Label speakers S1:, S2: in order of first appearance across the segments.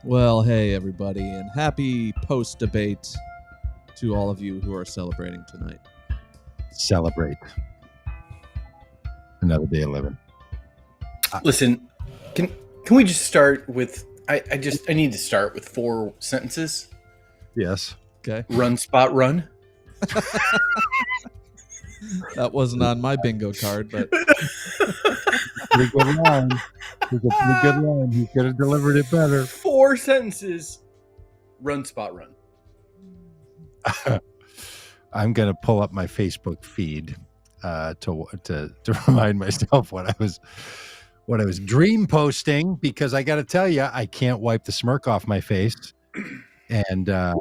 S1: Well, hey, everybody, and happy post-debate to all of you who are celebrating tonight.
S2: Celebrate. Another day of living.
S3: Listen, can we just start with I need to start with 4 sentences.
S2: Yes.
S1: Okay.
S3: Run, spot, run.
S1: That wasn't on my bingo card, but
S2: Pretty good line. It's a pretty good line. He could have delivered it better.
S3: 4 sentences. Run, spot, run.
S2: I'm gonna pull up my Facebook feed to remind myself what I was dream posting, because I got to tell you, I can't wipe the smirk off my face. And I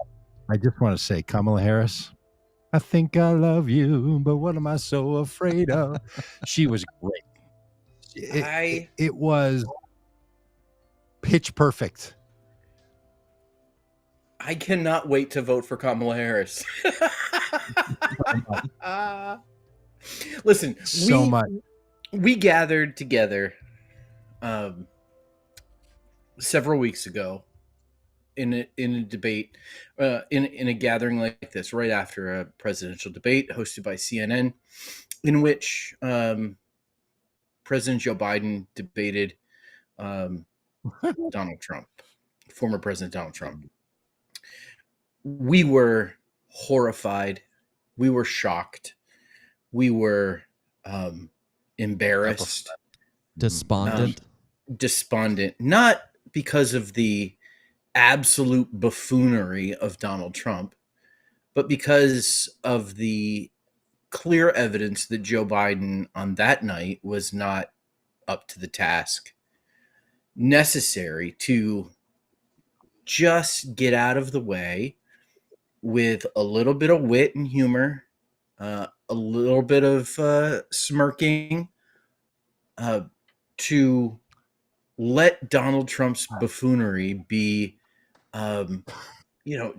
S2: just want to say, Kamala Harris, I think I love you, but what am I so afraid of? She was great. It was pitch perfect.
S3: I cannot wait to vote for Kamala Harris. Listen, we gathered together several weeks ago in a debate, in a gathering like this, right after a presidential debate hosted by CNN, in which President Joe Biden debated Donald Trump, former President Donald Trump. We were horrified. We were shocked. We were embarrassed.
S1: despondent.
S3: Despondent, not because of the absolute buffoonery of Donald Trump, but because of the clear evidence that Joe Biden on that night was not up to the task necessary to just get out of the way with a little bit of wit and humor, a little bit of smirking, to let Donald Trump's buffoonery be,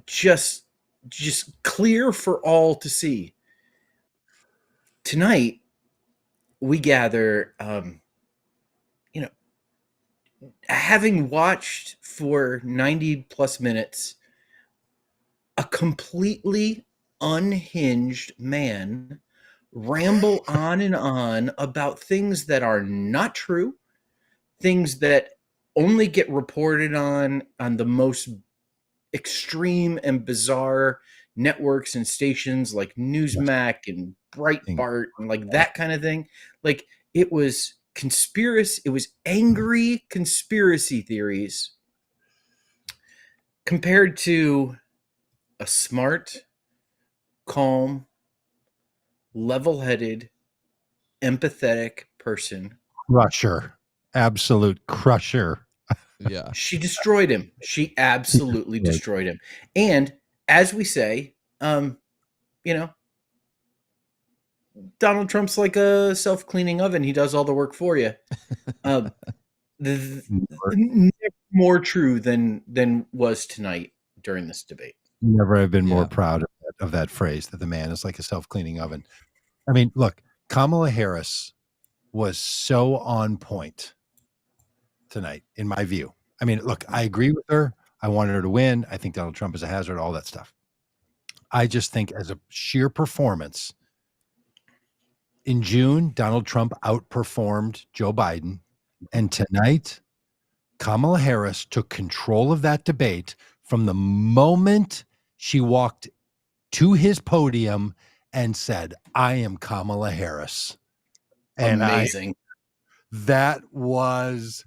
S3: just clear for all to see. Tonight, we gather, having watched for 90 plus minutes a completely unhinged man ramble on and on about things that are not true, things that only get reported on the most extreme and bizarre networks and stations like Newsmax and Breitbart and like that kind of thing. Like, it was conspiracy. It was angry conspiracy theories compared to a smart, calm, level-headed, empathetic person.
S2: Crusher. Absolute crusher.
S1: Yeah.
S3: She destroyed him. She absolutely destroyed him. And as we say, Donald Trump's like a self-cleaning oven. He does all the work for you. Never more true than was tonight during this debate.
S2: Never have been more proud of that phrase, that the man is like a self-cleaning oven. I mean, look, Kamala Harris was so on point tonight, in my view. I mean, look, I agree with her. I wanted her to win. I think Donald Trump is a hazard, all that stuff. I just think as a sheer performance, in June, Donald Trump outperformed Joe Biden. And tonight, Kamala Harris took control of that debate from the moment she walked to his podium and said, I am Kamala Harris. And
S3: amazing.
S2: That was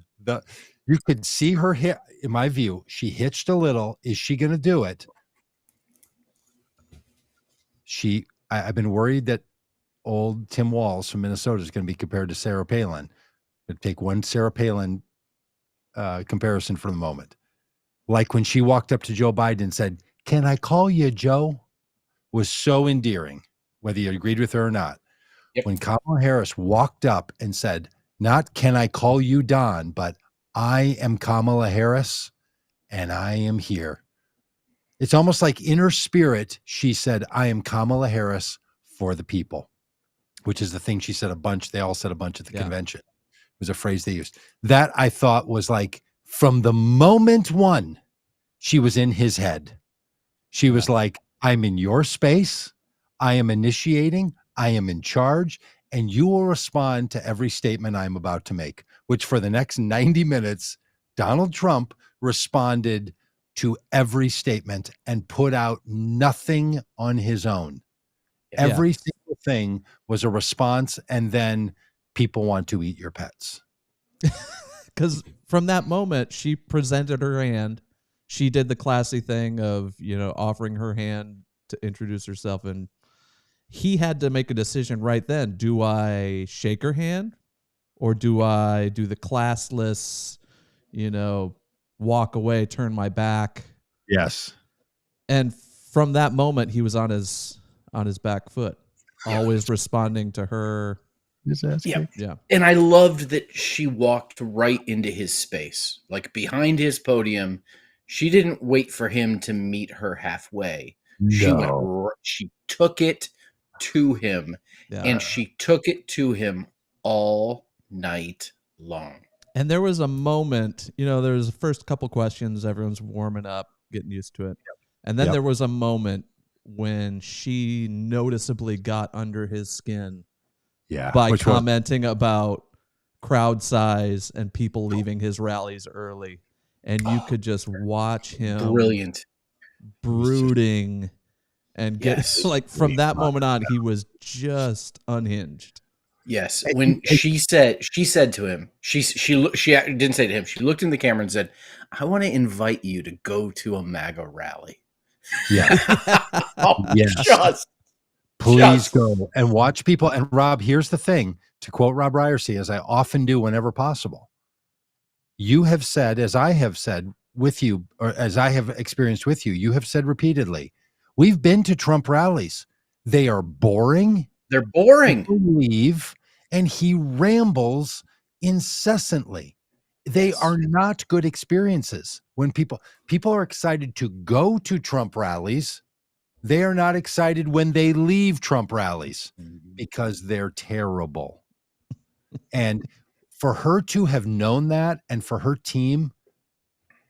S2: you could see her hit, in my view, she hitched a little. Is she going to do it? I've been worried that old Tim Walz from Minnesota is going to be compared to Sarah Palin. But take one Sarah Palin comparison for the moment. Like when she walked up to Joe Biden and said, can I call you Joe? Was so endearing, whether you agreed with her or not. Yep. When Kamala Harris walked up and said, not can I call you Don, but I am Kamala Harris and I am here. It's almost like in her spirit, she said, I am Kamala Harris for the people, which is the thing she said a bunch. They all said a bunch at the convention. It was a phrase they used. That I thought was like from the moment one, she was in his head. She was like, I'm in your space. I am initiating. I am in charge. And you will respond to every statement I'm about to make, which for the next 90 minutes, Donald Trump responded to every statement and put out nothing on his own.
S1: Yeah.
S2: Every single thing was a response, and then people want to eat your pets.
S1: Because from that moment, she presented her hand. She did the classy thing of, offering her hand to introduce herself, and he had to make a decision right then. Do I shake her hand, or do I do the classless, walk away, turn my back?
S2: Yes.
S1: And from that moment, he was on his back foot, always responding to her.
S3: Yeah. And I loved that she walked right into his space, like behind his podium. She didn't wait for him to meet her halfway.
S2: No.
S3: She took it to him, and she took it to him all night long.
S1: And there was a moment, there was the first couple questions, everyone's warming up, getting used to it. And then there was a moment when she noticeably got under his skin by commenting about crowd size and people leaving his rallies early. And you could just watch him brooding and get from that moment on, he was just unhinged.
S3: Yes, when she said to him, she didn't say to him. She looked in the camera and said, "I want to invite you to go to a MAGA rally."
S2: Yeah.
S3: Yes.
S2: Please go and watch people. And Rob, here's the thing, to quote Rob Ryerse, as I often do whenever possible. You have said, as I have said with you, or as I have experienced with you, you have said repeatedly, we've been to Trump rallies. They are boring.
S3: They're boring.
S2: People leave, and he rambles incessantly. They are not good experiences. When people are excited to go to Trump rallies, they are not excited when they leave Trump rallies because they're terrible. And for her to have known that, and for her team,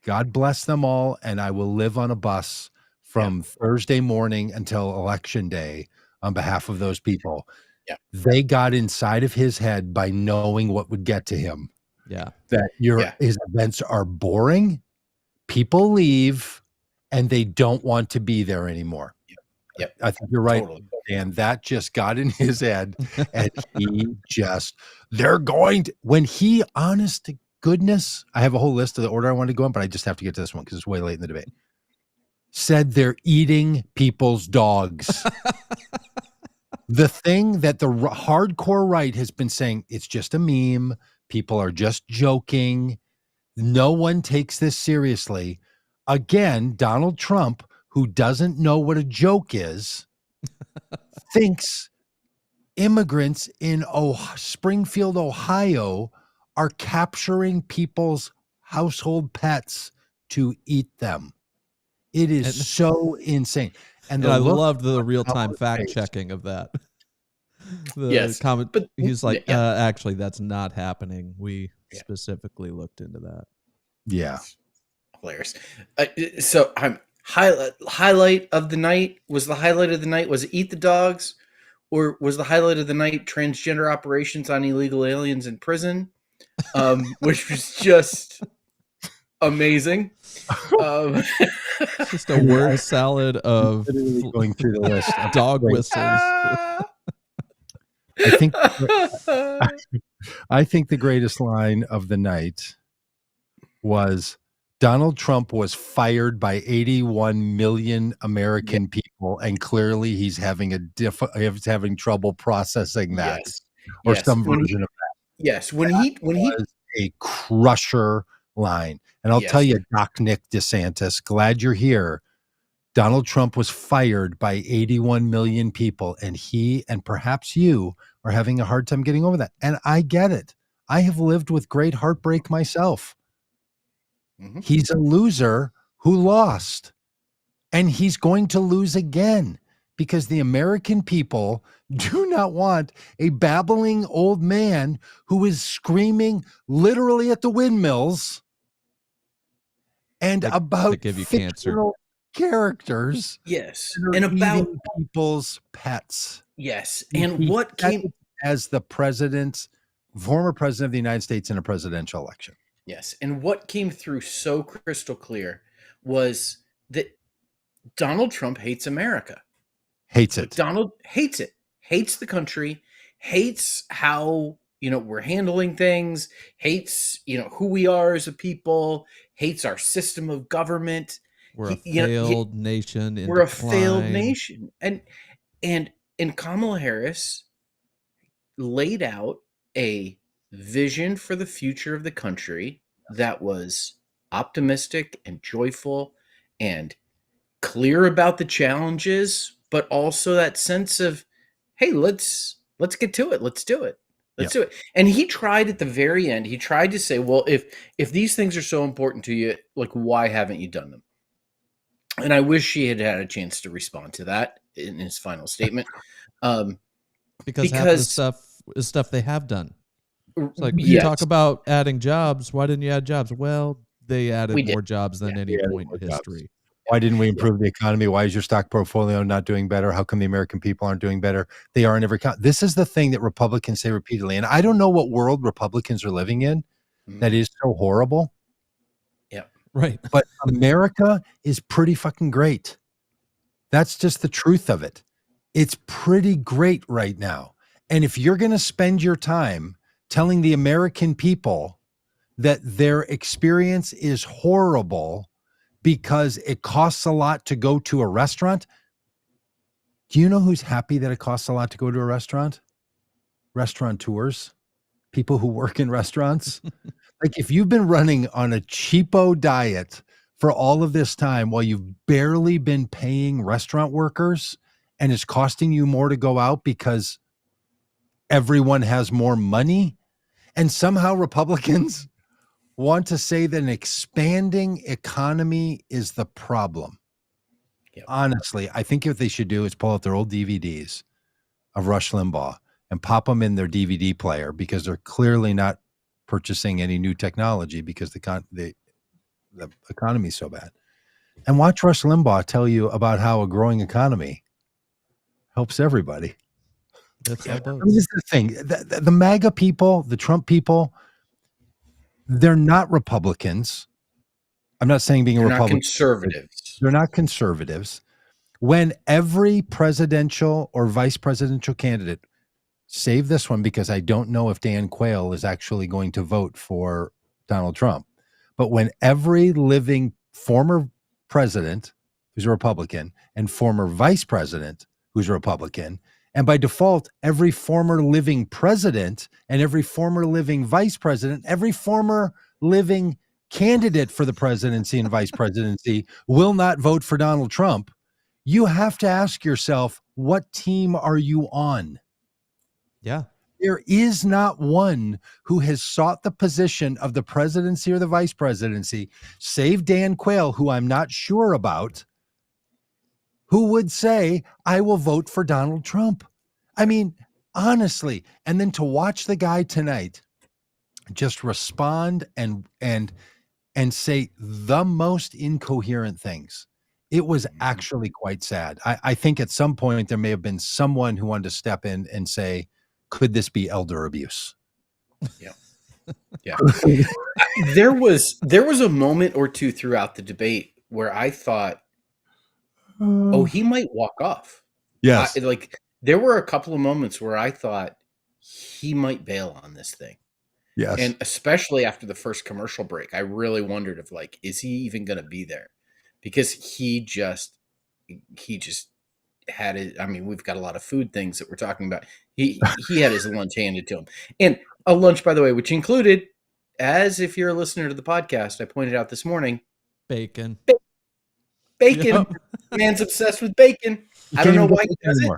S2: God bless them all. And I will live on a bus from Thursday morning until election day on behalf of those people.
S3: Yeah.
S2: They got inside of his head by knowing what would get to him.
S1: Yeah.
S2: That his events are boring, people leave, and they don't want to be there anymore.
S3: Yep.
S2: I think you're right.
S3: Totally.
S2: And that just got in his head, and they're going to, when he, honest to goodness, I have a whole list of the order I want to go in, but I just have to get to this one because it's way late in the debate. Said they're eating people's dogs. The thing that the hardcore right has been saying, it's just a meme. People are just joking. No one takes this seriously. Again, Donald Trump, who doesn't know what a joke is, thinks immigrants in Springfield, Ohio, are capturing people's household pets to eat them. It is so insane. And
S1: I loved the real-time fact-checking of that. Comment, but he's like, actually, that's not happening. We specifically looked into that.
S2: Yeah.
S3: Hilarious. So highlight of the night, was it eat the dogs, or was the highlight of the night transgender operations on illegal aliens in prison, which was just amazing.
S1: Just a word salad of
S2: going through the list of
S1: dog whistles.
S2: I think the greatest line of the night was Donald Trump was fired by 81 million American people, and clearly he's having having trouble processing that, or some version of that.
S3: Yes, when he
S2: was a crusher line. And I'll tell you, Doc Nick DeSantis, glad you're here. Donald Trump was fired by 81 million people, and he and perhaps you are having a hard time getting over that. And I get it. I have lived with great heartbreak myself. He's a loser who lost, and he's going to lose again because the American people do not want a babbling old man who is screaming literally at the windmills and about
S1: give you cancer.
S2: fictional characters.
S3: Yes.
S2: that are
S3: And about
S2: eating people's pets.
S3: yes.
S2: He
S3: And what
S2: said
S3: came
S2: it as the former president of the United States in a presidential election.
S3: yes. And what came through so crystal clear was that Donald Trump hates America.
S2: Hates it.
S3: Donald hates it. Hates the country, hates how, we're handling things, hates, who we are as a people, hates our system of government.
S1: We're a failed nation.
S3: We're a failed nation. And Kamala Harris laid out a vision for the future of the country that was optimistic and joyful and clear about the challenges, but also that sense of, hey, let's get to it. Let's do it. Let's do it. And he tried at the very end, he tried to say, well, if these things are so important to you, like, why haven't you done them? And I wish he had had a chance to respond to that in his final statement.
S1: Because half of the stuff is stuff they have done. It's like, you
S3: yes.
S1: talk about adding jobs. Why didn't you add jobs? Well, they added more jobs than any point in history.
S2: Why didn't we improve the economy? Why is your stock portfolio not doing better? How come the American people aren't doing better? They are in every count. This is the thing that Republicans say repeatedly. And I don't know what world Republicans are living in that is so horrible.
S3: Yeah.
S1: Right.
S2: But America is pretty fucking great. That's just the truth of it. It's pretty great right now. And if you're going to spend your time telling the American people that their experience is horrible because it costs a lot to go to a restaurant, do you know who's happy that it costs a lot to go to a restaurant? Restaurateurs, people who work in restaurants. Like, if you've been running on a cheapo diet for all of this time while you've barely been paying restaurant workers and it's costing you more to go out because everyone has more money, and somehow Republicans want to say that an expanding economy is the problem.
S3: Yep.
S2: Honestly, I think what they should do is pull out their old DVDs of Rush Limbaugh and pop them in their DVD player, because they're clearly not purchasing any new technology because the economy is so bad. And watch Rush Limbaugh tell you about how a growing economy helps everybody.
S1: That's
S2: I mean, this is the thing. The MAGA people, the Trump people, they're not Republicans. I'm not saying being a Republican.
S3: Not conservatives.
S2: They're not conservatives. When every presidential or vice presidential candidate, save this one because I don't know if Dan Quayle is actually going to vote for Donald Trump, but when every living former president who's a Republican and former vice president who's a Republican, and by default, every former living president and every former living vice president, every former living candidate for the presidency and vice presidency will not vote for Donald Trump, you have to ask yourself, what team are you on?
S1: Yeah.
S2: There is not one who has sought the position of the presidency or the vice presidency, save Dan Quayle, who I'm not sure about, who would say, I will vote for Donald Trump. I mean, honestly, and then to watch the guy tonight just respond and say the most incoherent things. It was actually quite sad. I think at some point there may have been someone who wanted to step in and say, could this be elder abuse?
S3: Yeah. Yeah. There was a moment or two throughout the debate where I thought, oh, he might walk off.
S2: Yes.
S3: There were a couple of moments where I thought he might bail on this thing.
S2: Yes.
S3: And especially after the first commercial break, I really wondered if, is he even going to be there? Because he just had it. I mean, we've got a lot of food things that we're talking about. He had his lunch handed to him, and a lunch, by the way, which included, as if you're a listener to the podcast, I pointed out this morning,
S1: bacon.
S3: Bacon.
S1: Yep.
S3: Man's obsessed with bacon. I don't know why he does it.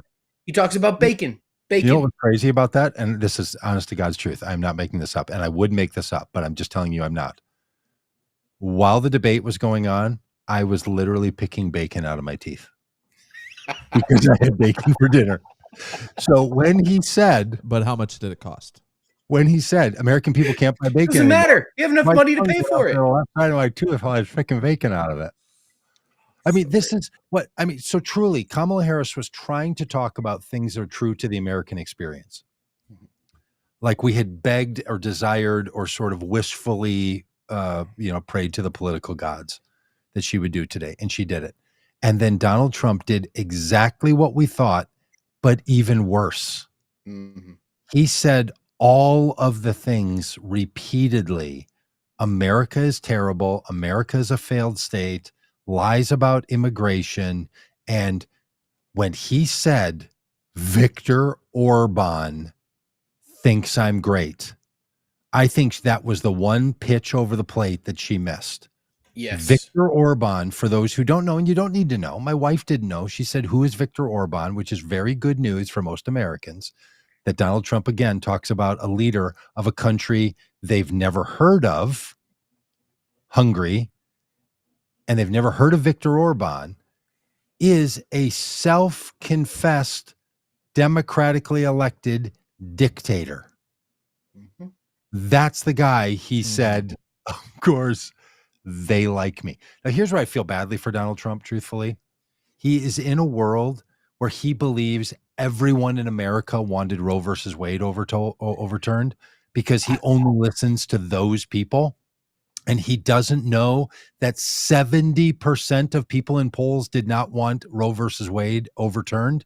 S3: He talks about bacon. Bacon.
S2: You know what's crazy about that? And this is honest to God's truth. I'm not making this up, and I would make this up, but I'm just telling you I'm not. While the debate was going on, I was literally picking bacon out of my teeth. because I had bacon for dinner. So when he said,
S1: But how much did it cost?
S2: American people can't buy bacon
S3: Doesn't
S2: anymore,
S3: matter. You have enough
S2: my
S3: money to
S2: tongue
S3: pay
S2: went
S3: for
S2: out
S3: it.
S2: the left side of my tooth while I had freaking bacon out of it. I mean, this is what I mean. So truly, Kamala Harris was trying to talk about things that are true to the American experience. Like we had begged or desired or sort of wishfully, prayed to the political gods that she would do today. And she did it. And then Donald Trump did exactly what we thought, but even worse.
S3: Mm-hmm.
S2: He said all of the things repeatedly. America is terrible. America is a failed state, lies about immigration. And when he said, Viktor Orban thinks I'm great, I think that was the one pitch over the plate that she missed.
S3: Yes.
S2: Viktor Orban, for those who don't know, and you don't need to know, my wife didn't know. She said, who is Viktor Orban, which is very good news for most Americans, that Donald Trump, again, talks about a leader of a country they've never heard of, Hungary, and they've never heard of Viktor Orban, is a self-confessed, democratically elected dictator.
S3: Mm-hmm.
S2: That's the guy he said, of course, they like me. Now, here's where I feel badly for Donald Trump, truthfully. He is in a world where he believes everyone in America wanted Roe versus Wade overturned because he only listens to those people. And he doesn't know that 70% of people in polls did not want Roe versus Wade overturned.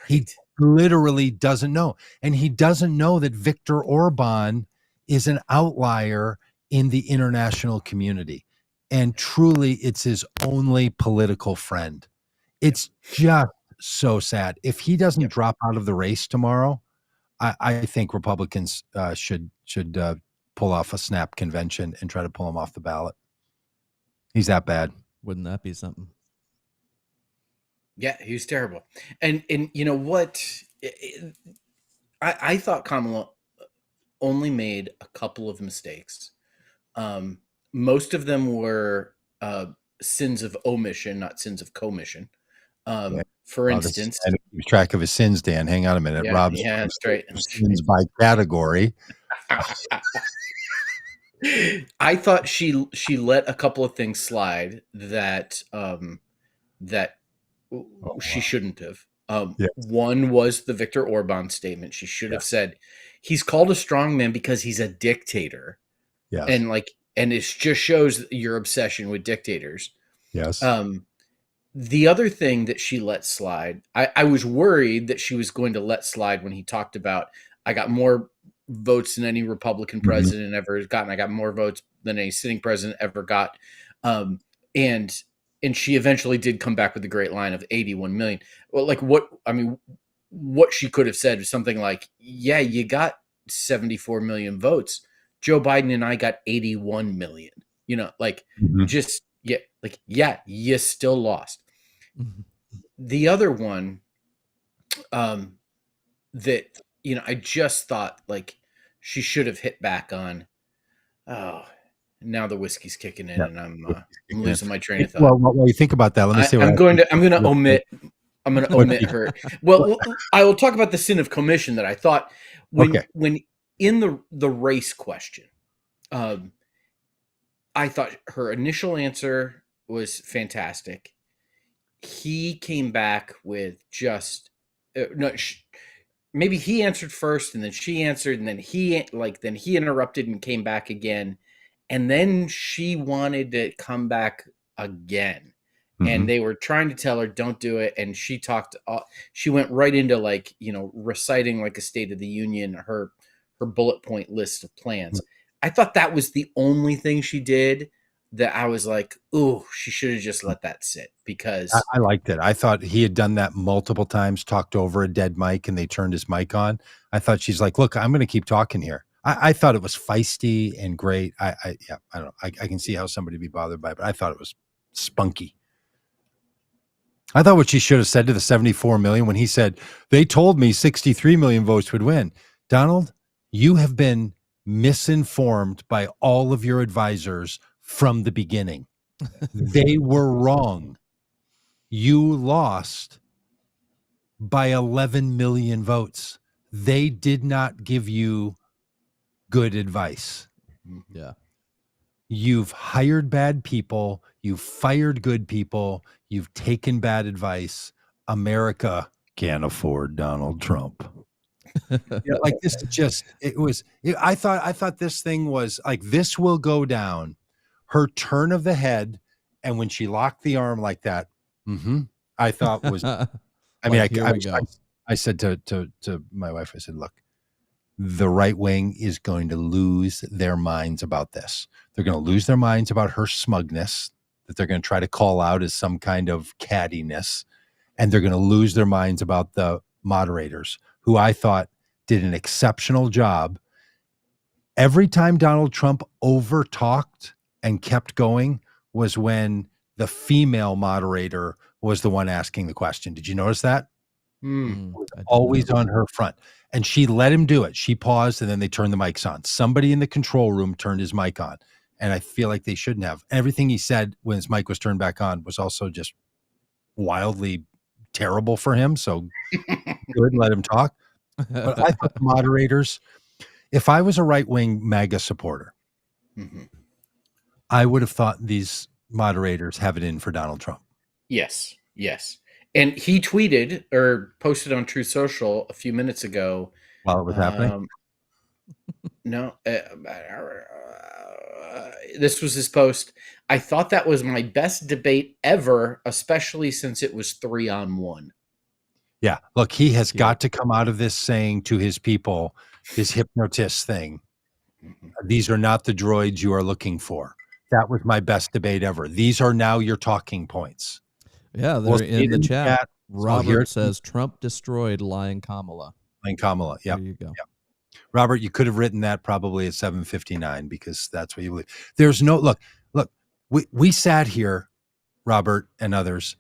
S2: He literally doesn't know. And he doesn't know that Viktor Orban is an outlier in the international community. And truly, it's his only political friend. It's just so sad. If he doesn't drop out of the race tomorrow, I think Republicans should pull off a snap convention and try to pull him off the ballot. He's that bad.
S1: Wouldn't that be something?
S3: Yeah, he was terrible. And you know what? I thought Kamala only made a couple of mistakes. Most of them were sins of omission, not sins of commission. For instance,
S2: keep track of his sins, Dan. Hang on a minute.
S3: Yeah,
S2: Robb's
S3: that's right.
S2: Sins by category.
S3: I thought she let a couple of things slide that she shouldn't have. One was the Viktor Orban statement. She should have said he's called a strongman because he's a dictator.
S2: Yes.
S3: And it just shows your obsession with dictators.
S2: Yes.
S3: The other thing that she let slide, I was worried that she was going to let slide when he talked about, I got more votes than any Republican president ever has gotten. I got more votes than any sitting president ever got. And she eventually did come back with the great line of 81 million. Well, what she could have said was something like, yeah, you got 74 million votes. Joe Biden and I got 81 million, you still lost. The other one, that, I just thought she should have hit back on. Oh, now the whiskey's kicking in and I'm losing my train of thought.
S2: Well, while you think about that, let me say
S3: I'm going to omit her. Well, I will talk about the sin of commission that I thought when in the race question, I thought her initial answer was fantastic. He came back with just maybe he answered first and then she answered and then he interrupted and came back again, and then she wanted to come back again. And they were trying to tell her don't do it, and she went right into reciting like a State of the Union, her bullet point list of plans. I thought that was the only thing she did that I was like, ooh, she should have just let that sit, because
S2: I liked it. I thought he had done that multiple times, talked over a dead mic and they turned his mic on. I thought she's like, look, I'm going to keep talking here. I thought it was feisty and great. I don't know. I can see how somebody would be bothered by it, but I thought it was spunky. I thought what she should have said to the 74 million when he said, they told me 63 million votes would win. Donald, you have been misinformed by all of your advisors from the beginning. They were wrong. You lost by 11 million votes. They did not give you good advice.
S1: Yeah.
S2: You've hired bad people. You've fired good people. You've taken bad advice. America can't afford Donald Trump. Like this is just, I thought this thing was like, this will go down. Her turn of the head. And when she locked the arm like that, I thought was, I said to my wife, I said, look, the right wing is going to lose their minds about this. They're going to lose their minds about her smugness that they're going to try to call out as some kind of cattiness. And they're going to lose their minds about the moderators, who I thought did an exceptional job. Every time Donald Trump overtalked and kept going was when the female moderator was the one asking the question. Did you notice that? Always on her front. And she let him do it. She paused and then they turned the mics on. Somebody in the control room turned his mic on. And I feel like they shouldn't have. Everything he said when his mic was turned back on was also just wildly terrible for him. So good, let him talk. But I thought the moderators, if I was a right-wing MAGA supporter, I would have thought these moderators have it in for Donald Trump.
S3: Yes. And he tweeted or posted on Truth Social a few minutes ago.
S2: While it was happening?
S3: This was his post. I thought that was my best debate ever, especially since it was 3-on-1.
S2: Yeah. Look, he has got to come out of this saying to his people, his hypnotist thing, these are not the droids you are looking for. That was my best debate ever. These are now your talking points.
S1: Yeah, they're in the chat. Robert says Trump destroyed lying Kamala.
S2: Lying Kamala. Yeah.
S1: There you go.
S2: Yep. Robert, you could have written that probably at 7:59 because that's what you believe. There's no look. We sat here, Robert and others,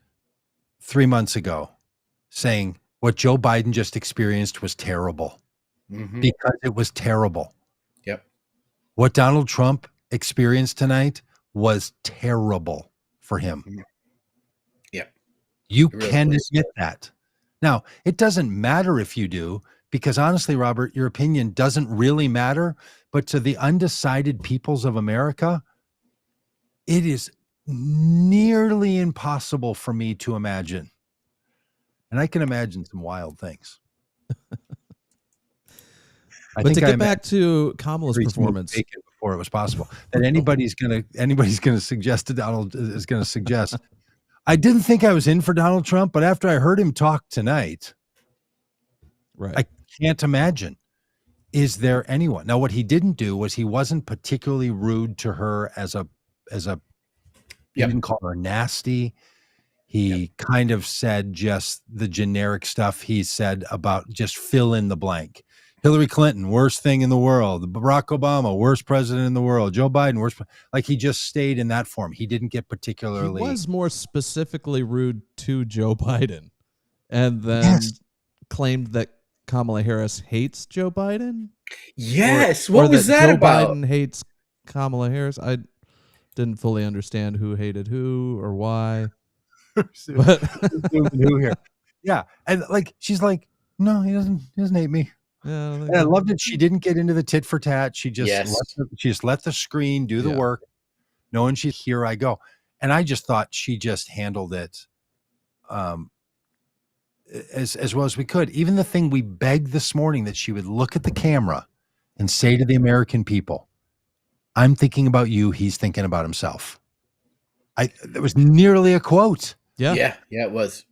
S2: 3 months ago, saying what Joe Biden just experienced was terrible because it was terrible.
S3: Yep.
S2: What Donald Trump experienced tonight was terrible for him.
S3: Yep.
S2: You can admit that. Now, it doesn't matter if you do, because honestly, Robert, your opinion doesn't really matter. But to the undecided peoples of America, it is nearly impossible for me to imagine. And I can imagine some wild things.
S1: But to get back to Kamala's performance
S2: before it was possible, that anybody's gonna suggest to Donald is gonna suggest. I didn't think I was in for Donald Trump, but after I heard him talk tonight,
S1: right,
S2: I can't imagine. Is there anyone? Now, what he didn't do was he wasn't particularly rude to her as a. He didn't call her nasty. He kind of said just the generic stuff he said about just fill in the blank. Hillary Clinton, worst thing in the world. Barack Obama, worst president in the world. Joe Biden, worst. Like he just stayed in that form. He didn't get particularly.
S1: He was more specifically rude to Joe Biden, and then claimed that Kamala Harris hates Joe Biden.
S3: Yes, what was that about?
S1: Joe Biden hates Kamala Harris. I didn't fully understand who hated who or why.
S2: But who here? Yeah, and like she's like, no, he doesn't hate me.
S1: Yeah,
S2: and I loved it. She didn't get into the tit for tat. She just let the screen do the work, knowing she's here. I go, and I just thought she just handled it as well as we could. Even the thing we begged this morning that she would look at the camera and say to the American people, "I'm thinking about you. He's thinking about himself." There was nearly a quote.
S3: Yeah, it was.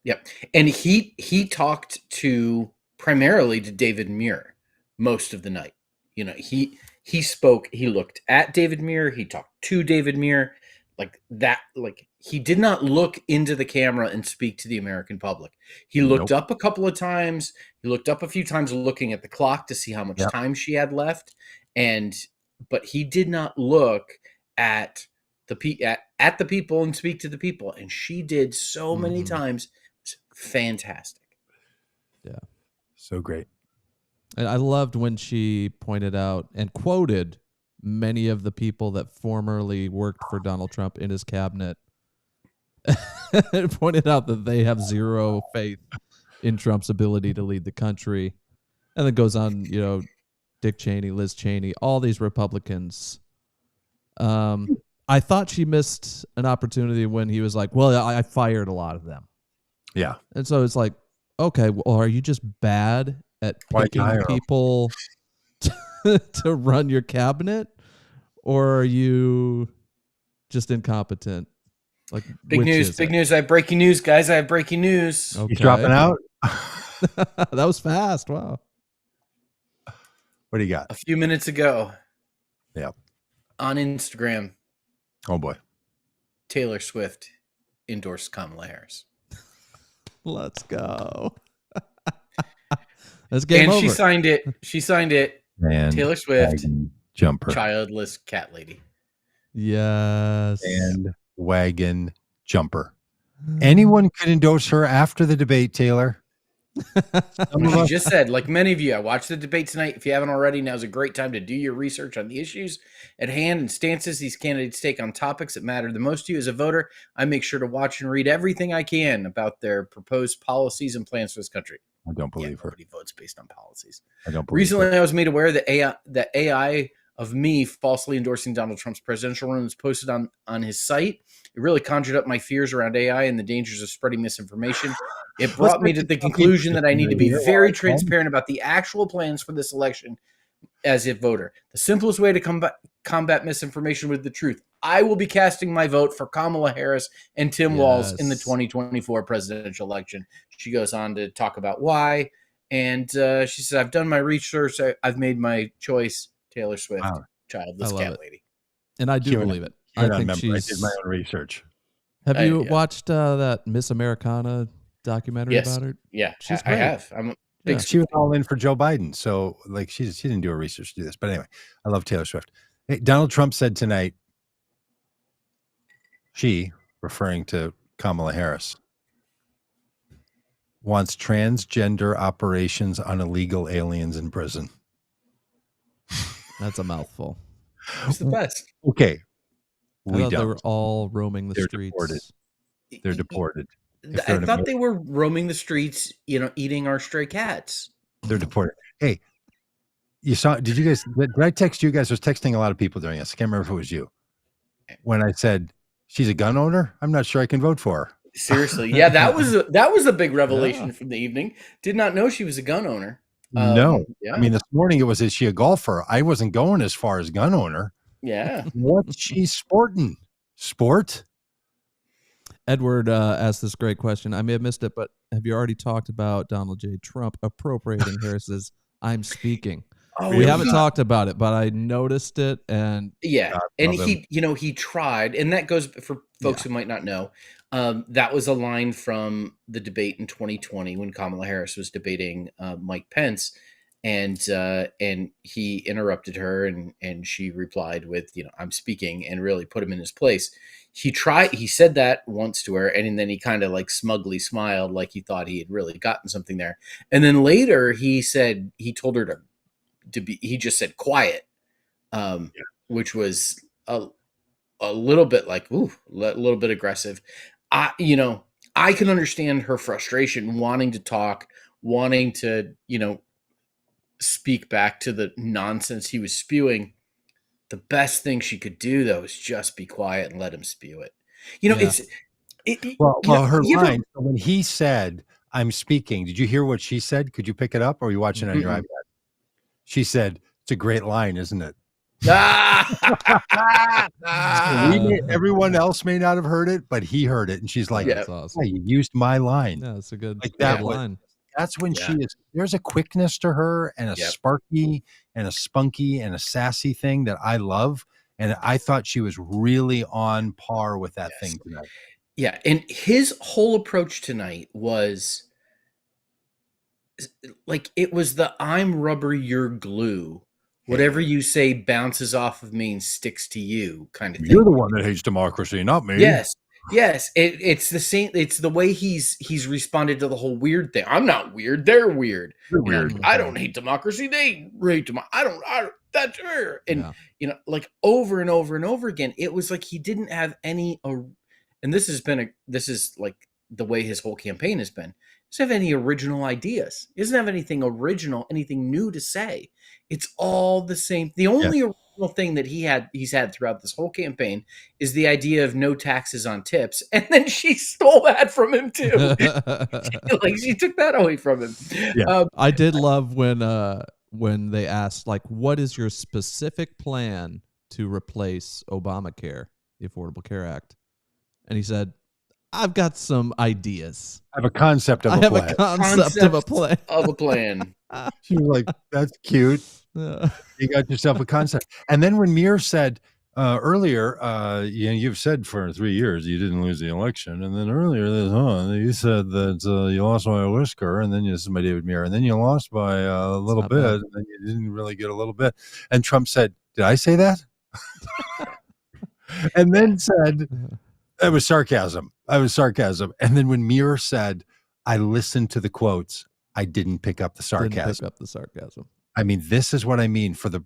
S3: Yep, and he talked primarily to David Muir most of the night. You know, he spoke. He looked at David Muir. He talked to David Muir, like that. Like he did not look into the camera and speak to the American public. He looked up a couple of times. He looked up a few times, looking at the clock to see how much time she had left, but he did not look at the people and speak to the people, and she did so many times. It's fantastic.
S1: Yeah,
S2: so great.
S1: And I loved when she pointed out and quoted many of the people that formerly worked for Donald Trump in his cabinet. And pointed out that they have zero faith in Trump's ability to lead the country. And then goes on, Dick Cheney, Liz Cheney, all these Republicans. I thought she missed an opportunity when he was like, well, I fired a lot of them.
S2: Yeah.
S1: And so it's like, okay, well, are you just bad at picking people to run your cabinet? Or are you just incompetent? Like
S3: big news. I have breaking news, guys. I have breaking news.
S2: Okay. He's dropping out.
S1: That was fast. Wow.
S2: What do you got?
S3: A few minutes ago.
S2: Yeah.
S3: On Instagram.
S2: Oh boy.
S3: Taylor Swift endorsed Kamala Harris.
S1: Let's go. Let's get over.
S3: She signed it.
S2: And
S3: Taylor Swift,
S2: jumper,
S3: childless cat lady.
S1: Yes.
S2: And wagon jumper. Anyone could endorse her after the debate, Taylor.
S3: She just said, like many of you, I watched the debate tonight. If you haven't already, now's a great time to do your research on the issues at hand and stances these candidates take on topics that matter the most to you as a voter. I make sure to watch and read everything I can about their proposed policies and plans for this country.
S2: I don't believe her.
S3: Nobody votes based on policies.
S2: I don't believe
S3: Recently,
S2: her.
S3: I was made aware that AI of me falsely endorsing Donald Trump's presidential run was posted on his site. It really conjured up my fears around AI and the dangers of spreading misinformation. It brought me to the conclusion that I need to be very transparent about the actual plans for this election as a voter. The simplest way to combat misinformation with the truth. I will be casting my vote for Kamala Harris and Tim Walz in the 2024 presidential election. She goes on to talk about why. And she says, I've done my research. I've made my choice. Taylor Swift, childless cat lady.
S1: And I do believe it. I think
S2: I did my own research.
S1: Have you watched that Miss Americana documentary about her?
S3: Yeah,
S1: she's great.
S3: I have. I'm a big.
S2: She was all in for Joe Biden, so like she didn't do her research to do this. But anyway, I love Taylor Swift. Hey, Donald Trump said tonight. She, referring to Kamala Harris, wants transgender operations on illegal aliens in prison.
S1: That's a mouthful.
S3: It's the best.
S2: Okay.
S1: They were all roaming the streets.
S2: Deported. They're deported.
S3: I thought they were roaming the streets, eating our stray cats.
S2: They're deported. Hey, did you guys, did I text you guys? I was texting a lot of people during this. I can't remember if it was you. When I said, she's a gun owner, I'm not sure I can vote for her.
S3: Seriously. Yeah, that was a big revelation from the evening. Did not know she was a gun owner.
S2: No.
S3: Yeah.
S2: I mean, this morning it was, is she a golfer? I wasn't going as far as gun owner.
S3: Yeah.
S2: What's she sporting? Sport?
S1: Edward asked this great question. I may have missed it, but have you already talked about Donald J. Trump appropriating Harris's "I'm speaking"? We haven't talked about it, but I noticed it, and
S3: and he tried, and that goes for folks who might not know. That was a line from the debate in 2020 when Kamala Harris was debating Mike Pence, and he interrupted her, and she replied with, "I'm speaking," and really put him in his place. He said that once to her, and then he kind of like smugly smiled, like he thought he had really gotten something there. And then later he told her he just said quiet, which was a little bit like, a little bit aggressive. I can understand her frustration, wanting to talk, wanting to, speak back to the nonsense he was spewing. The best thing she could do, though, is just be quiet and let him spew it.
S2: Her line, when he said, "I'm speaking," did you hear what she said? Could you pick it up, or are you watching it on your iPad? She said, "It's a great line, isn't it?" Everyone else may not have heard it, but he heard it, and she's like,
S1: "That's awesome.
S2: You used my line."
S1: Yeah, it's a good
S2: line. That's when she is. There's a quickness to her, and a sparky, and a spunky, and a sassy thing that I love. And I thought she was really on par with that thing tonight.
S3: Yeah, and his whole approach tonight was like, it was the "I'm rubber, you're glue. Whatever you say bounces off of me and sticks to you" kind of thing.
S2: You're the one that hates democracy, not me.
S3: Yes. It's the same. It's the way he's responded to the whole weird thing. I'm not weird. They're weird.
S2: You're weird.
S3: I don't hate democracy. They hate democracy. That's her. And like over and over and over again, it was like he didn't have any. And this is like the way his whole campaign has been. doesn't have any original ideas. He doesn't have anything original, anything new to say. It's all the same. The only original thing that he's had throughout this whole campaign is the idea of no taxes on tips, and then she stole that from him too. Like she took that away from him.
S2: Yeah.
S1: I did love when they asked, like, what is your specific plan to replace Obamacare, the Affordable Care Act? And he said, I've got some ideas.
S2: I have a concept of a plan.
S1: I have a concept of a plan.
S3: Of a plan.
S2: She was like, that's cute. You got yourself a concept. And then when Muir said earlier, you've said for 3 years you didn't lose the election. And then earlier you said that you lost by a whisker. And then this is by David Muir. And then you lost by a little bit. Bad. And then you didn't really get a little bit. And Trump said, did I say that? And then said, it was sarcasm. And then when Muir said, I listened to the quotes, I didn't pick up the sarcasm. I mean, this is what I mean for the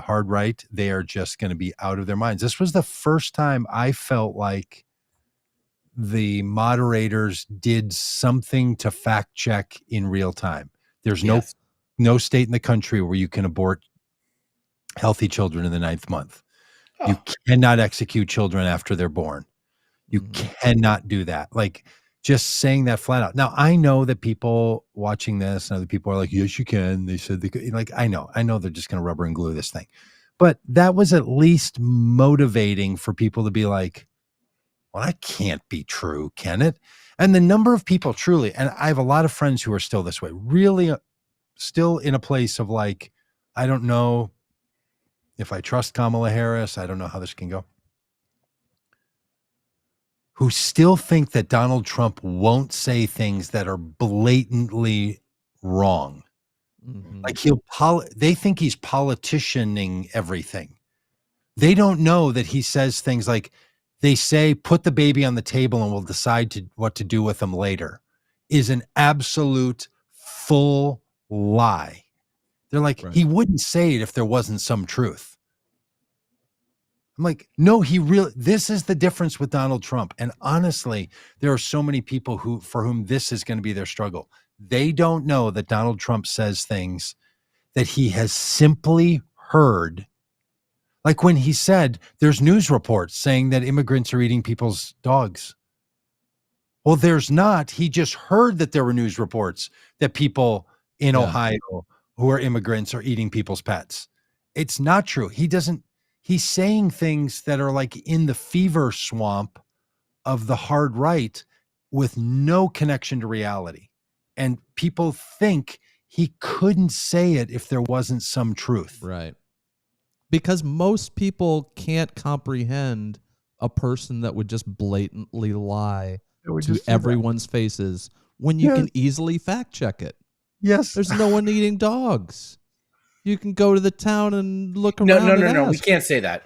S2: hard right. They are just going to be out of their minds. This was the first time I felt like the moderators did something to fact check in real time. There's no state in the country where you can abort healthy children in the 9th month. Oh. You cannot execute children after they're born. You cannot do that. Like, just saying that flat out. Now, I know that people watching this and other people are like, yes, you can. They said they could. Like, I know they're just going to rubber and glue this thing. But that was at least motivating for people to be like, well, that can't be true, can it? And the number of people truly, and I have a lot of friends who are still this way, really still in a place of like, I don't know if I trust Kamala Harris. I don't know how this can go. Who still think that Donald Trump won't say things that are blatantly wrong. Mm-hmm. Like they think he's politicianing everything. They don't know that he says things like, they say, put the baby on the table and we'll decide what to do with them later, is an absolute full lie. They're like, right. He wouldn't say it if there wasn't some truth. I'm like, no, this is the difference with Donald Trump. And honestly, there are so many people for whom this is going to be their struggle. They don't know that Donald Trump says things that he has simply heard. Like when he said, there's news reports saying that immigrants are eating people's dogs. Well, there's not. He just heard that there were news reports that people in Ohio who are immigrants are eating people's pets. It's not true. He's saying things that are like in the fever swamp of the hard right with no connection to reality. And people think he couldn't say it if there wasn't some truth.
S1: Right. Because most people can't comprehend a person that would just blatantly lie to everyone's faces when you can easily fact check it.
S2: Yes.
S1: There's no one eating dogs. You can go to the town and look around.
S3: No. We can't say that.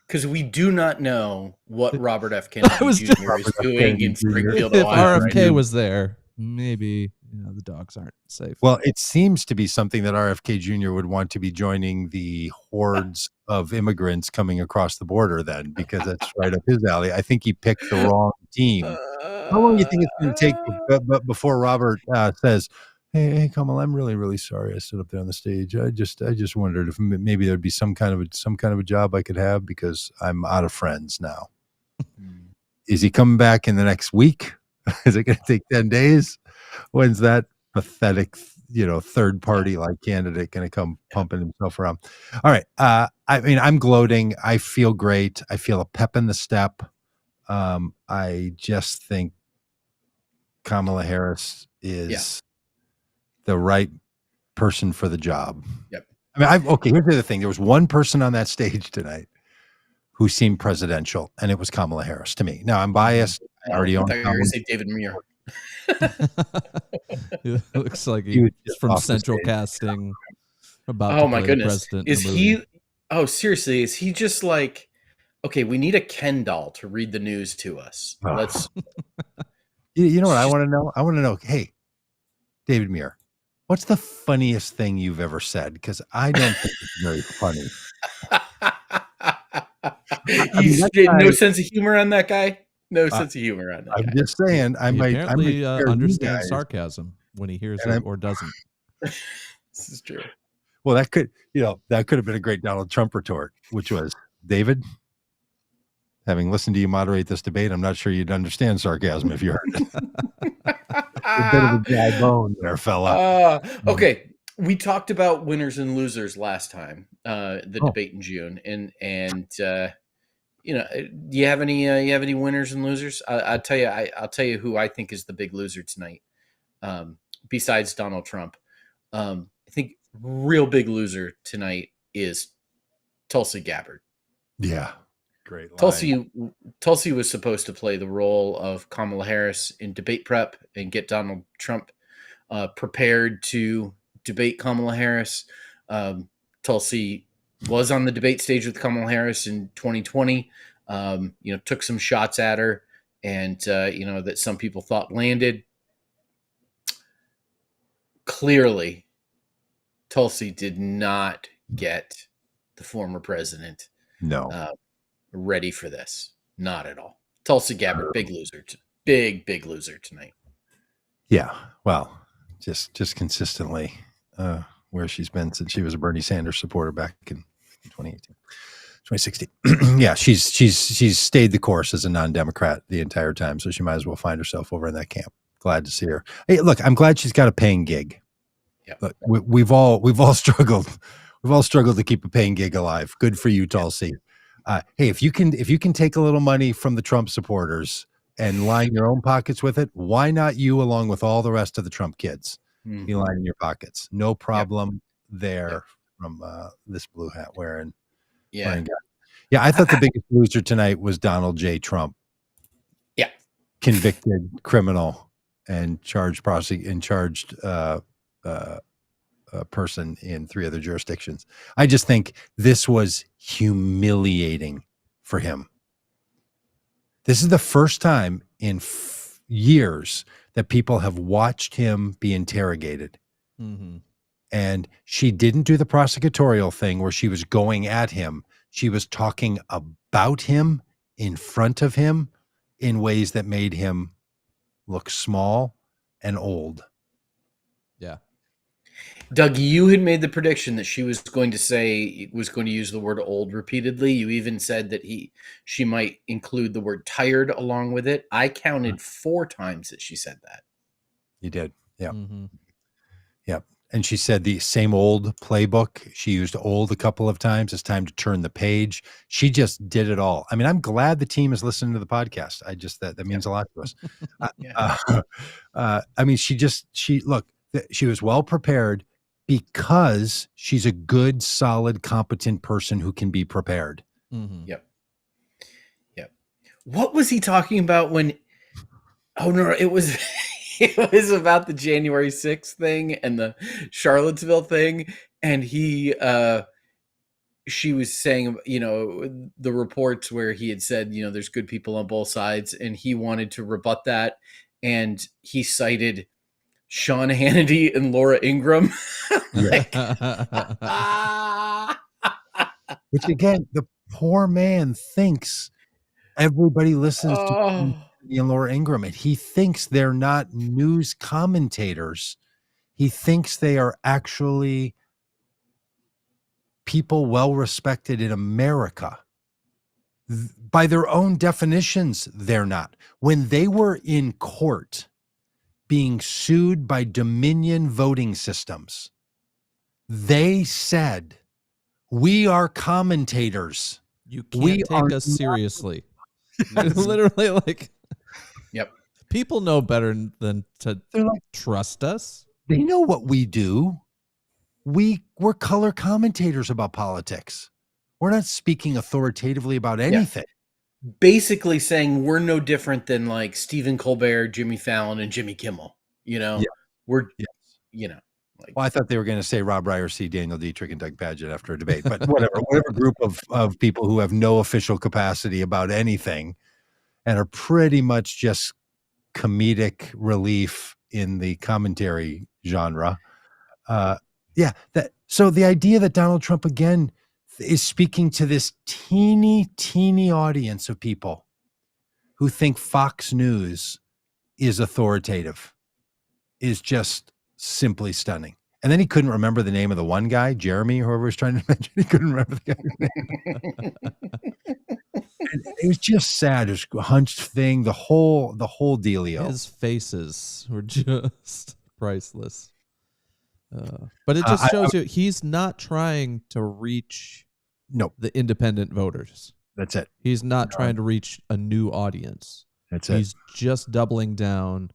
S3: Because we do not know what Robert F. Kennedy Jr. is doing in Springfield, Ohio.
S1: If RFK was there, maybe the dogs aren't safe.
S2: Well, it seems to be something that RFK Jr. would want to be joining the hordes of immigrants coming across the border then, because that's right up his alley. I think he picked the wrong team. How long do you think it's going to take before Robert says, Hey, Kamala, I'm really, really sorry I stood up there on the stage. I just wondered if maybe there'd be some kind of a job I could have because I'm out of friends now. Is he coming back in the next week? Is it going to take 10 days? When's that pathetic, third party like candidate going to come pumping himself around? All right. I mean, I'm gloating. I feel great. I feel a pep in the step. I just think Kamala Harris is the right person for the job.
S3: Yep.
S2: I mean, here's the other thing. There was one person on that stage tonight who seemed presidential, and it was Kamala Harris to me. Now, I'm biased. I already own.
S3: I thought you were going to say David Muir.
S1: It looks like he's from Central Casting. About
S3: my goodness. Is he? Oh, seriously? Is he just like, okay, we need a Ken doll to read the news to us. Let's.
S2: You know what I want to know? I want to know. Hey, David Muir, what's the funniest thing you've ever said? Because I don't think it's very funny.
S3: No sense of humor on that guy? No sense of humor on that
S2: I'm
S3: guy.
S2: just saying, I
S1: He
S2: might
S1: apparently
S2: share you
S1: understands
S2: guys.
S1: sarcasm when he hears
S2: And
S1: it
S2: I'm-
S1: or doesn't.
S3: This is true.
S2: Well, that could have been a great Donald Trump retort, which was, David, having listened to you moderate this debate, I'm not sure you'd understand sarcasm if you heard it. A bit of a dry bone there, fella.
S3: Okay, we talked about winners and losers last time, the
S2: Oh.
S3: debate in June, and you know, do you have any winners and losers? I'll tell you, I'll tell you who I think is the big loser tonight. Besides Donald Trump, I think real big loser tonight is Tulsi Gabbard.
S2: Yeah. Great line.
S3: Tulsi was supposed to play the role of Kamala Harris in debate prep and get Donald Trump prepared to debate Kamala Harris. Tulsi was on the debate stage with Kamala Harris in 2020. Took some shots at her, and that some people thought landed. Clearly, Tulsi did not get the former president ready for this. Not at all. Tulsi Gabbard, big loser. Big loser tonight.
S2: Yeah. Well, just consistently where she's been since she was a Bernie Sanders supporter back in 2018, 2016. Yeah, she's stayed the course as a non-Democrat the entire time, so she might as well find herself over in that camp. Glad to see her. Hey, look, I'm glad she's got a paying gig.
S3: Yeah.
S2: Look, we've all struggled. We've all struggled to keep a paying gig alive. Good for you, Tulsi. Hey, if you can take a little money from the Trump supporters and line your own pockets with it, why not you along with all the rest of the Trump kids?
S3: Mm-hmm.
S2: Be lining your pockets. No problem there from this blue hat wearing.
S3: Yeah.
S2: Yeah, I thought the biggest loser tonight was Donald J. Trump.
S3: Yeah.
S2: Convicted criminal and charged person in 3 other jurisdictions. I just think this was humiliating for him. This is the first time in years that people have watched him be interrogated.
S1: Mm-hmm.
S2: And she didn't do the prosecutorial thing where she was going at him. She was talking about him in front of him in ways that made him look small and old.
S1: Yeah.
S3: Doug, you had made the prediction that she was going to use the word old repeatedly. You even said that she might include the word tired along with it. I counted 4 times that she said that.
S2: You did. Yeah.
S1: Mm-hmm.
S2: Yeah. And she said the same old playbook. She used old a couple of times. It's time to turn the page. She just did it all. I mean, I'm glad the team is listening to the podcast. That means a lot to us. I mean, she was well prepared because she's a good, solid, competent person who can be prepared.
S1: Mm-hmm.
S3: Yep. What was he talking about when? Oh no, it was. It was about the January 6th thing and the Charlottesville thing. And she was saying, the reports where he had said, there's good people on both sides, and he wanted to rebut that. And he cited Sean Hannity and Laura Ingraham.
S2: Which again, the poor man thinks everybody listens to and Laura Ingraham, and he thinks they're not news commentators. He thinks they are actually people well respected in America. By their own definitions, they're not. When they were in court being sued by Dominion voting systems, they said, "We are commentators.
S1: You can't take us seriously." Literally, like,
S3: yep.
S1: People know better than to trust us.
S2: They know what we do. We're color commentators about politics. We're not speaking authoritatively about anything.
S3: Yeah. Basically saying we're no different than like Stephen Colbert, Jimmy Fallon, and Jimmy Kimmel. We're, like,
S2: well, I thought they were going to say Robb, Ryerse, Daniel Deitrich, and Doug Pagitt after a debate, but whatever group of people who have no official capacity about anything and are pretty much just comedic relief in the commentary genre. So the idea that Donald Trump again is speaking to this teeny audience of people who think Fox News is authoritative is just simply stunning. And then he couldn't remember the name of the one guy, Jeremy, whoever was trying to mention. He couldn't remember the guy's name. It was just sad. It was a hunched thing. The whole dealio.
S1: His faces were just priceless. But it just shows you he's not trying to reach the independent voters.
S2: That's it.
S1: He's not trying to reach a new audience.
S2: That's it.
S1: He's just doubling down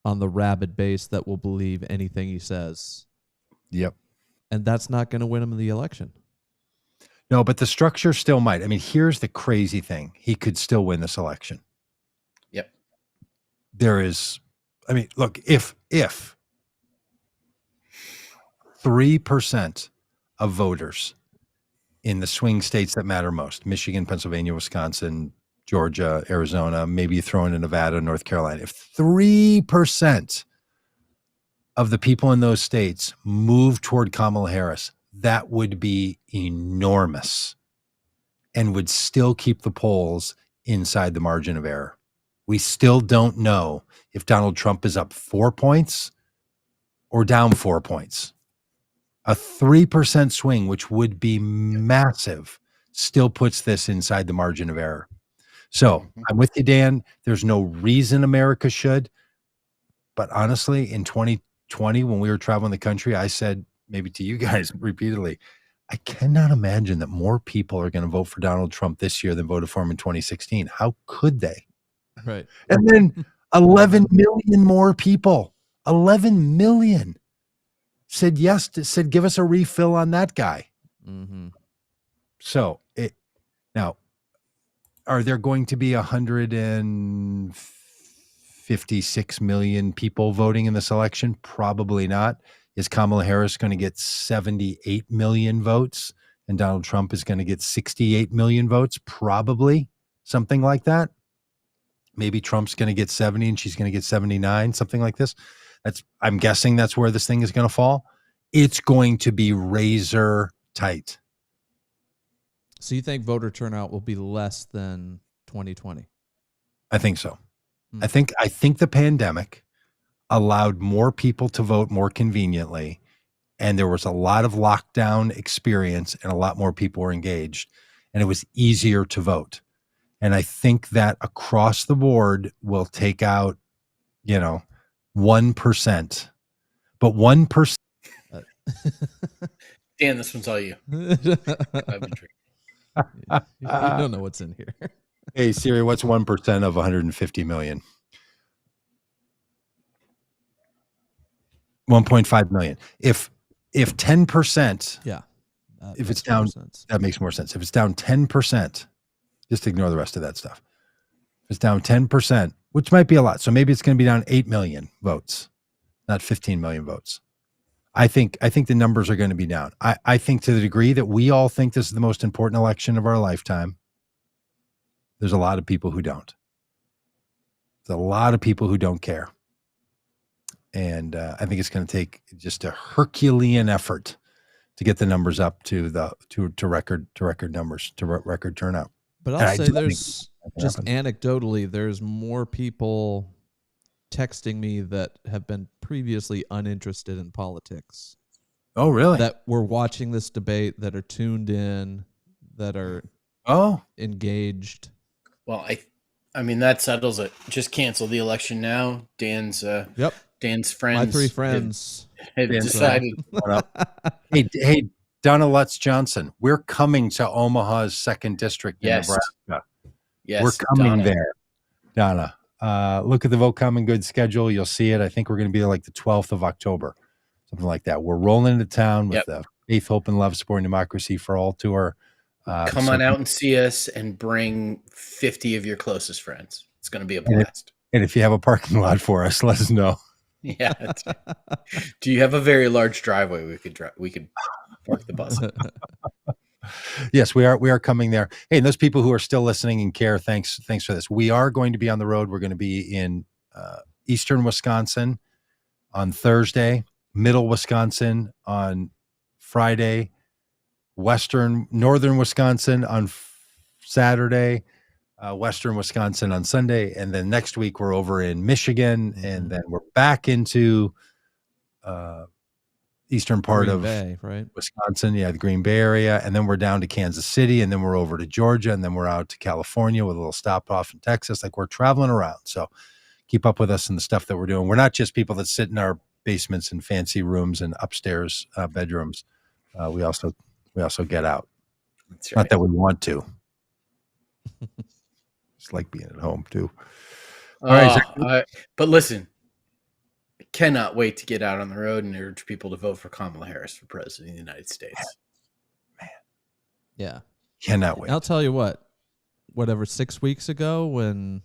S1: on the rabid base that will believe anything he says.
S2: Yep.
S1: And that's not going to win him the election.
S2: No, but the structure still might. I mean, here's the crazy thing. He could still win this election.
S3: Yep.
S2: There is, I mean, look, if 3% of voters in the swing states that matter most, Michigan, Pennsylvania, Wisconsin, Georgia, Arizona, maybe you throw in Nevada, North Carolina, if 3% of the people in those states move toward Kamala Harris, that would be enormous and would still keep the polls inside the margin of error. We still don't know if Donald Trump is up 4 points or down 4 points. A 3% swing, which would be massive, still puts this inside the margin of error. So I'm with you, Dan. There's no reason America should. But honestly, in 2020, when we were traveling the country, I said, maybe to you guys repeatedly, I cannot imagine that more people are going to vote for Donald Trump this year than voted for him in 2016. How could they?
S1: Right.
S2: And then 11 million more people, 11 million said yes, said give us a refill on that guy.
S1: Mm-hmm.
S2: So now, are there going to be 156 million people voting in this election? Probably not. Is Kamala Harris going to get 78 million votes and Donald Trump is going to get 68 million votes? Probably something like that. Maybe Trump's going to get 70 and she's going to get 79, something like this. I'm guessing that's where this thing is going to fall. It's going to be razor tight.
S1: So you think voter turnout will be less than 2020?
S2: I think so. I think the pandemic allowed more people to vote more conveniently, and there was a lot of lockdown experience and a lot more people were engaged, and it was easier to vote. And I think that across the board will take out, 1%. But 1%.
S3: Dan, this one's all you.
S1: You don't know what's in here.
S2: Hey, Siri, what's 1% of 150 million? 1.5 million. If 10%,
S1: yeah,
S2: if it's down, that makes more sense. If it's down 10%, just ignore the rest of that stuff. If it's down 10%, which might be a lot. So maybe it's going to be down 8 million votes, not 15 million votes. I think the numbers are going to be down. I think to the degree that we all think this is the most important election of our lifetime, there's a lot of people who don't. There's a lot of people who don't care. And I think it's going to take just a Herculean effort to get the numbers up to record numbers, to record turnout.
S1: But I'll say there's just anecdotally, there's more people texting me that have been previously uninterested in politics.
S2: Oh, really?
S1: That were watching this debate, that are tuned in, that are engaged.
S3: Well, I mean that settles it. Just cancel the election now. Dan's Dan's friends.
S1: My three friends
S3: have decided.
S2: Hey, Donna Lutz Johnson, we're coming to Omaha's 2nd District in Nebraska.
S3: Yes,
S2: we're coming there. Donna, look at the Vote Common Good schedule. You'll see it. I think we're going to be there like the 12th of October, something like that. We're rolling into town with the Faith, Hope, and Love Supporting Democracy for All tour.
S3: Come on out and see us and bring 50 of your closest friends. It's going to be a blast.
S2: And if you have a parking lot for us, let us know.
S3: Yeah. Do you have a very large driveway we could park the bus?
S2: Yes, we are coming there. Hey, and those people who are still listening and care, thanks for this. We are going to be on the road. We're going to be in eastern Wisconsin on Thursday, middle Wisconsin on Friday, northern Wisconsin on Saturday, Western Wisconsin on Sunday, and then next week we're over in Michigan, and then we're back into eastern part
S1: Green
S2: of
S1: Bay, right?
S2: Wisconsin, the Green Bay area, and then we're down to Kansas City, and then we're over to Georgia, and then we're out to California with a little stop off in Texas. Like, we're traveling around, so keep up with us and the stuff that we're doing. We're not just people that sit in our basements and fancy rooms and upstairs bedrooms. We also get out.
S3: That's
S2: Not
S3: right.
S2: that we want to. Just like being at home too.
S3: All right, but listen, I cannot wait to get out on the road and urge people to vote for Kamala Harris for president of the United States.
S2: Man.
S1: Yeah.
S2: Cannot wait.
S1: I'll tell you what, whatever, 6 weeks ago when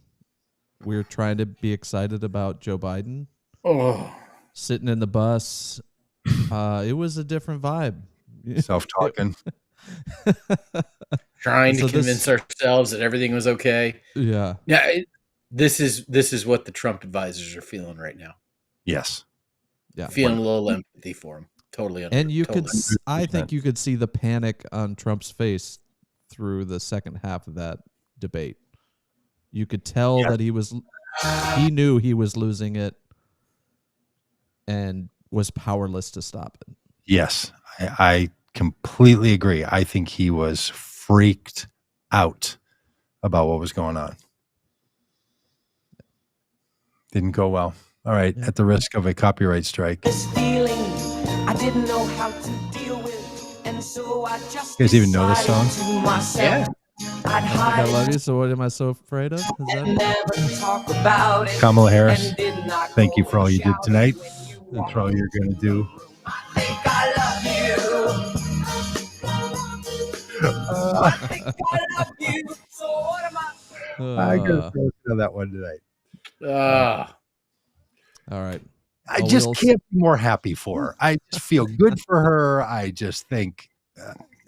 S1: we were trying to be excited about Joe Biden, sitting in the bus, it was a different vibe.
S2: Self-talking.
S3: Trying to convince ourselves that everything was okay.
S1: Yeah.
S3: Yeah. This is what the Trump advisors are feeling right now.
S2: Yes.
S1: Yeah.
S3: Feeling a little empathy for him. Totally.
S1: And you could, I think you could see the panic on Trump's face through the second half of that debate. You could tell that he knew he was losing it and was powerless to stop it.
S2: Yes. I completely agree. I think he was freaked out about what was going on. Didn't go well. All right. At the risk of a copyright strike.
S4: This feeling I didn't know how to deal with, and so I just
S2: you guys even know this song?
S3: Yeah.
S1: I love you. So what am I so afraid of? Is that
S4: never talk about it.
S2: Kamala Harris, thank you for all you did tonight. That's all you're going to do.
S4: I think I love you. I think I love you. So what am I?
S2: I got to know that one tonight.
S1: All right.
S2: I just can't be more happy for her. I just feel good for her. I just think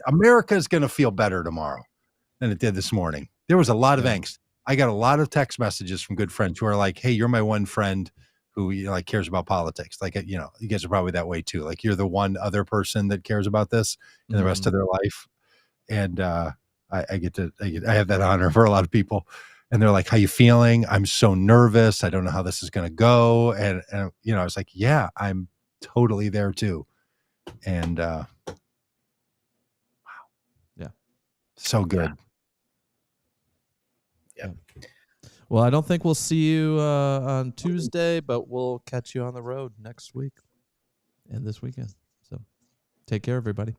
S2: America is going to feel better tomorrow than it did this morning. There was a lot of angst. I got a lot of text messages from good friends who are like, "Hey, you're my one friend who like cares about politics." Like, you guys are probably that way too. Like, you're the one other person that cares about this in the rest of their life. And I have that honor for a lot of people. And they're like, "How you feeling?" "I'm so nervous. I don't know how this is going to go." And I was like, "Yeah, I'm totally there too." And wow.
S1: Yeah.
S2: So good.
S3: Yeah.
S1: Well, I don't think we'll see you on Tuesday, but we'll catch you on the road next week and this weekend. So take care, everybody.